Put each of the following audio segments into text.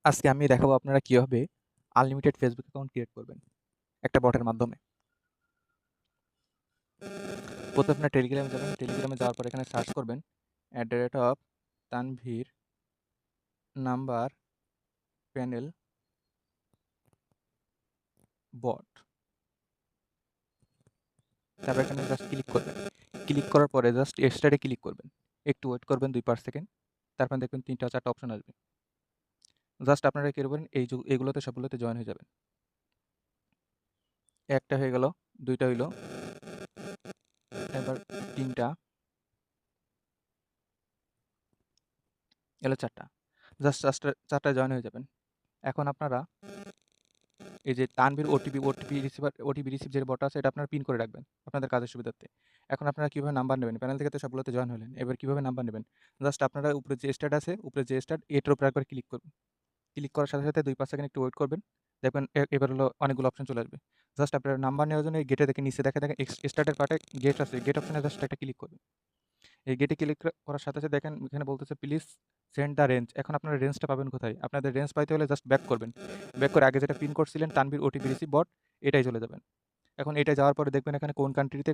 আজকে আমি দেখাবো আপনারা কিভাবে আনলিমিটেড ফেসবুক অ্যাকাউন্ট ক্রিয়েট করবেন একটা বটের মাধ্যমে। প্রথমে আপনার টেলিগ্রামে যাবেন, টেলিগ্রামে যাওয়ার পর এখানে সার্চ করবেন @তানভীর নাম্বার প্যানেল বট। তারপর এখানে জাস্ট ক্লিক করবেন। ক্লিক করার পরে জাস্ট স্টার্টে ক্লিক করবেন। একটু ওয়েট করবেন 2-5 সেকেন্ড। তারপর দেখবেন 3টা-4টা অপশন আসবে। জাস্ট আপনারা কি করবেন এইগুলোতে সবগুলোতে জয়েন হয়ে যাবেন। একটা হয়ে গেল, 2টা হইল, এবার 3টা, এলো 4টা। জাস্ট 4টায় জয়েন হয়ে যাবেন। এখন আপনারা এই যে তানভীর ওটিপি রিসিভ যে বটটা আছে এটা আপনারা পিন করে রাখবেন আপনাদের কাজের সুবিধার্থে। এখন আপনারা কিভাবে নাম্বার নেবেন? প্যানেল থেকে তো সবগুলোতে জয়েন হলেন। এবার কিভাবে নাম্বার নেবেন? জাস্ট আপনারা উপরে যে স্টার্ট আছে, উপরে যে স্টার্ট এটার উপর একবার ক্লিক করবেন। ক্লিক করার সাথে, সাথে 2-5 সেকেন্ড একটু ওয়েট করবেন। দেখবেন এবার হলো অনেকগুলো অপশন চলে আসবে। জাস্ট আপনারা নাম্বার নেওয়ার জন্য এই গেটে দেখে নিচে দেখেন স্টার্টের পার্টে গেট আছে। গেট অপশনে জাস্ট একটা ক্লিক করবেন। এই গেটে ক্লিক করার সাথে, সাথে দেখেন এখানে বলতেছে প্লিজ সেন্ড দ্য রেঞ্জ। এখন আপনারা রেঞ্জটা পাবেন কোথায়? আপনাদের রেঞ্জ পাইতে হলে জাস্ট ব্যাক করবেন। ব্যাক করে আগে যেটা পিন করছিলেন তানভীর ওটিপি রিসিভ বট, এটাই চলে যাবেন। এখন এটা যাওয়ার পরে দেখবেন এখানে কোন কান্ট্রিতে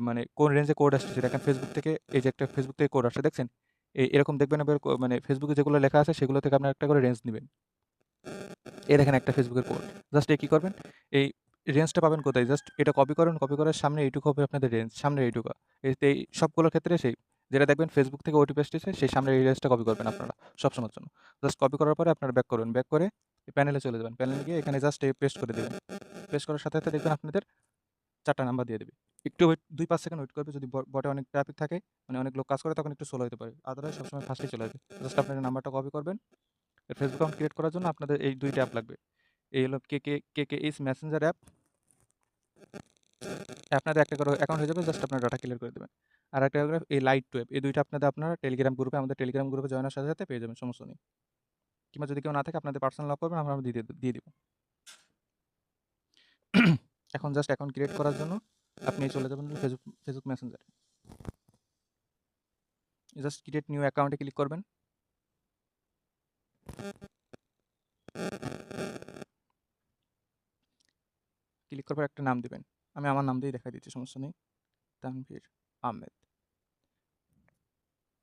মানে কোন রেঞ্জে কোড আসতেছে দেখেন ফেসবুক থেকে। এই যে একটা ফেসবুক থেকে কোড আসছে দেখছেন? এরকম দেখবেন এবার মানে ফেসবুকে যেগুলো লেখা আছে সেগুলো থেকে আপনারা একটা করে রেঞ্জ নিবেন। এই দেখেন একটা ফেসবুকের কোড। জাস্ট কি করবেন? এই রেঞ্জটা পাবেন কোথায়? জাস্ট এটা কপি করেন, কপি করার সামনে এইটুকু হবে আপনাদের রেঞ্জ, সামনে এইটুকু। এই সবগুলোর ক্ষেত্রে সেই যেটা দেখবেন ফেসবুক থেকে ওটিপি আসতেছে সেই সামনের এই রেঞ্জটা কপি করবেন আপনারা সবসময়ের জন্য। জাস্ট কপি করার পরে আপনারা ব্যাক করবেন। ব্যাক করে প্যানেলে চলে যাবেন। প্যানেলে গিয়ে এখানে জাস্ট পেস্ট করে দিবেন। পেস্ট করার সাথে, সাথে দেখবেন আপনাদের 4টা নাম্বার দিয়ে দিবে। একটু ওয়েট 2-5 সেকেন্ড ওয়েট করবে। যদি বটে অনেক ট্রাফিক থাকে, মানে অনেক লোক কাজ করে তখন একটু স্লো হতে পারে। আদারওয়াইজ সবসময় ফাস্টই চলে আসবে। জাস্ট আপনারা নাম্বারটা কপি করবেন। ফেসবুক অ্যাকাউন্ট ক্রিয়েট করার জন্য আপনাদের এই 2টা অ্যাপ লাগবে। এই হলো কেকেইস মেসেঞ্জার অ্যাপ। আপনাদের একটা করে অ্যাকাউন্ট হয়ে যাবে, জাস্ট আপনার ডাটা ক্লিয়ার করে দেবেন। আর একটা হলো এই লাইট টু অ্যাপ। এই 2টা আপনারা টেলিগ্রাম গ্রুপে আমাদের টেলিগ্রাম গ্রুপে জয়েন হওয়ার সাথে, সাথে পেয়ে যাবেন, সমস্যা নেই। কিংবা যদি কেউ না থাকে আপনাদের পার্সোনাল লক করবেন, আমরা দিয়ে দিব। এখন জাস্ট অ্যাকাউন্ট ক্রিয়েট করার জন্য আপনি চলে যাবেন ফেসবুক মেসেঞ্জারে। জাস্ট ক্রিয়েট নিউ অ্যাকাউন্টে ক্লিক করবেন। ক্লিক করার পর একটা নাম দিবেন। আমি আমার নাম দিয়েই দেখাই দিচ্ছি, সমস্যা নেই। তানভীর আহমেদ।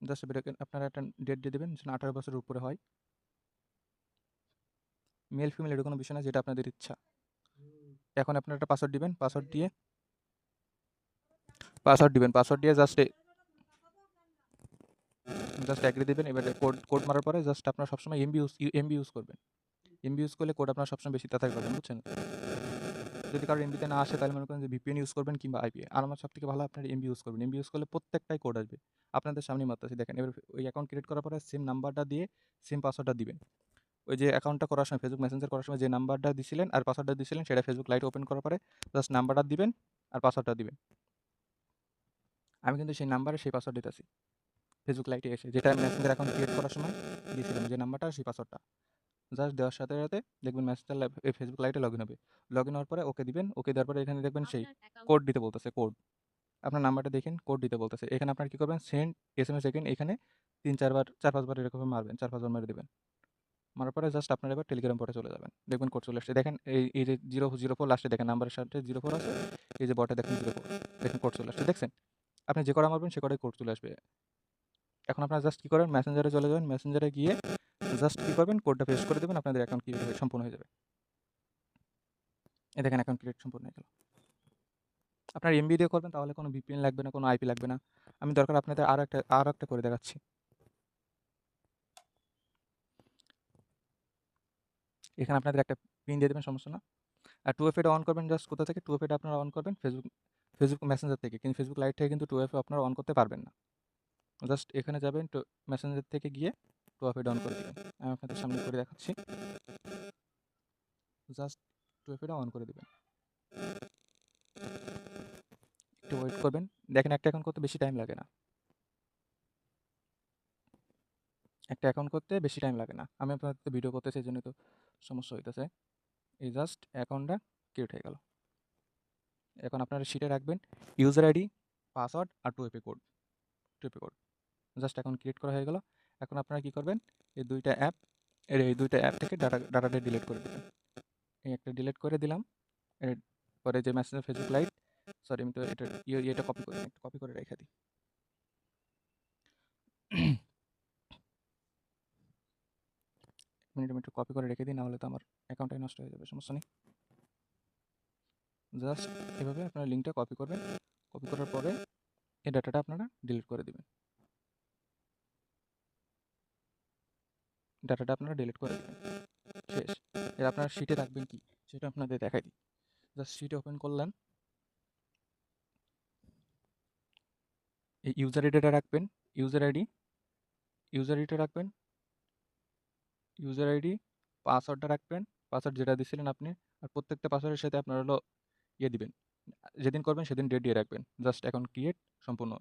জাস্ট এটাকে আপনারা একটা ডেট দিয়ে দেবেন যেন 18 বছরের উপরে হয়। মেল ফিমেল এটা কোনো বিষয় না, যেটা আপনাদের ইচ্ছা। এখন আপনারা একটা পাসওয়ার্ড দিবেন। পাসওয়ার্ড দিয়ে জাস্ট এগ্রি দিবেন। এবার কোড মারার পরে জাস্ট আপনারা সবসময় এমবি ইউজ করবেন। এমবি ইউজ করলে কোড আপনারা সবসময় বেশি তাড়াতাড়ি পাবেন, বুঝছেন? যদি কারোর এমবিতে না আসে তাহলে মনে করেন যে ভিপিএন ইউজ করবেন কিংবা আইপি। আর আমার সবথেকে ভালো আপনার এমবি ইউজ করবেন। এমবি ইউজ করলে প্রত্যেকটাই কোড আসবে। আপনাদের সামনেই মারতেছি দেখেন। এবার ওই অ্যাকাউন্ট ক্রিয়েট করার পরে সেম নাম্বারটা দিয়ে সেম পাসওয়ার্ডটা দিবেন। ওই যে অ্যাকাউন্টটা করার সময় ফেসবুক মেসেঞ্জার করার সময় যে নাম্বারটা দিছিলেন আর পাসওয়ার্ডটা দিছিলেন সেটা ফেসবুক লাইট ওপেন করার পরে জাস্ট নাম্বারটা দিবেন আর পাসওয়ার্ডটা দিবেন। আমি কিন্তু সেই নাম্বারে সেই পাসওয়ার্ড দিতেছি ফেসবুক লাইটে এসে, যেটা মেসেঞ্জার অ্যাকাউন্ট ক্রিয়েট করার সময় দিয়েছিলাম যে নাম্বারটা সেই পাসওয়ার্ডটা। জাস্ট দেওয়ার সাথে, সাথে দেখবেন মেসেজটা ফেসবুক লাইটে লগইন হবে। লগইন হওয়ার পরে ওকে দিবেন। ওকে দেওয়ার পরে এখানে দেখবেন সেই কোড দিতে বলতেছে, কোড। আপনার নাম্বারটা দেখেন, কোড দিতে বলতেছে। এখানে আপনারা কি করবেন? সেন্ড এসএমএস এগেইন এখানে 3-4 বার 4-5 বার এরকম মারবেন। 4-5 বার মেরে দিবেন। মারার পরে জাস্ট আপনারা এবার টেলিগ্রাম পটে চলে যাবেন। দেখবেন কোড চলে আসছে। দেখেন এই যে 004 লাস্টে দেখেন নাম্বারের সাথে 04 আছে। এই যে বটে দেখেন 04। দেখেন কোড চলে আসছে। দেখছেন? আপনি যে কটা মারবেন সে কটাই কোড চলে আসবে। এখন আপনারা জাস্ট কি করেন? মেসেঞ্জারে চলে যাবেন। মেসেঞ্জারে গিয়ে জাস্ট কি করবেন? কোডটা পেস্ট করে দেবেন। আপনাদের অ্যাকাউন্ট ক্রিয়েট হয়ে সম্পূর্ণ হয়ে যাবে। এই দেখেন অ্যাকাউন্ট ক্রিয়েট সম্পূর্ণ হয়ে গেল। আপনার এমবি দিয়ে করবেন তাহলে কোনো ভিপিএন লাগবে না, কোনো আইপি লাগবে না। আমি দরকার আপনাদের আরো একটা করে দেখাচ্ছি। এখানে আপনাদের একটা পিন দিয়ে দেবেন, সমস্যা না। আর 2FA টা অন করবেন জাস্ট কোথা থেকে? 2FA টা আপনারা অন করবেন ফেসবুক মেসেঞ্জার থেকে। কিন্তু ফেসবুক লাইট থেকে কিন্তু 2FA আপনারা অন করতে পারবেন না। জাস্ট এখানে যাবেন মেসেঞ্জার থেকে গিয়ে 2FA টা অন করে দিবেন। আমি আপনাদের সামনে করে দেখাচ্ছি। জাস্ট 2FA টা অন করে দিবেন। একটু ওয়েট করবেন। দেখেন একটা অ্যাকাউন্ট করতে বেশি টাইম লাগে না। একটা অ্যাকাউন্ট করতে বেশি টাইম লাগে না। আমি আপনাদের ভিডিও করতেছি এজন্য তো সমস্যা হইতেছে। এই জাস্ট অ্যাকাউন্টটা ক্রিয়েট হয়ে গেল। এখন আপনারা শিটে রাখবেন ইউজার আইডি, পাসওয়ার্ড আর 2FA code. 2FA code just account create করা হয়ে গেল। এখন আপনারা কি করবেন? এই 2টা অ্যাপ এই ২ টা অ্যাপ থেকে ডাটাটা ডিলিট করে দিবেন। এই একটা ডিলিট করে দিলাম। পরে যে মেসেঞ্জার, ফেসবুক লাইট, সরি আমি তো এটা কপি করি, একটু কপি করে রেখে দিই। মিনিট আমি একটু কপি করে রেখে দিই, না হলে তো আমার অ্যাকাউন্টটাই নষ্ট হয়ে যাবে, সমস্যা নেই। জাস্ট এভাবে আপনারা লিঙ্কটা কপি করবেন। কপি করার পরে এই ডাটাটা আপনারা ডিলিট করে দিবেন। ডাটাটা আপনারা ডিলিট করে দিবেন। শেষ। এর আপনারা শিটে রাখবেন কি সেটা আপনাদের দেখাই দিই। জাস্ট শিট ওপেন করলেন। এই ইউজার আইডিটা রাখবেন, ইউজার আইডিটা রাখবেন, ইউজার আইডি, পাসওয়ার্ডটা রাখবেন, পাসওয়ার্ড যেটা দিছিলেন আপনি। আর প্রত্যেকটা পাসওয়ার্ডের সাথে আপনার হলো দিবেন। যেদিন করবেন সেদিন ডেট দিয়ে রাখবেন। জাস্ট এখন ক্রিয়েট সম্পূর্ণ।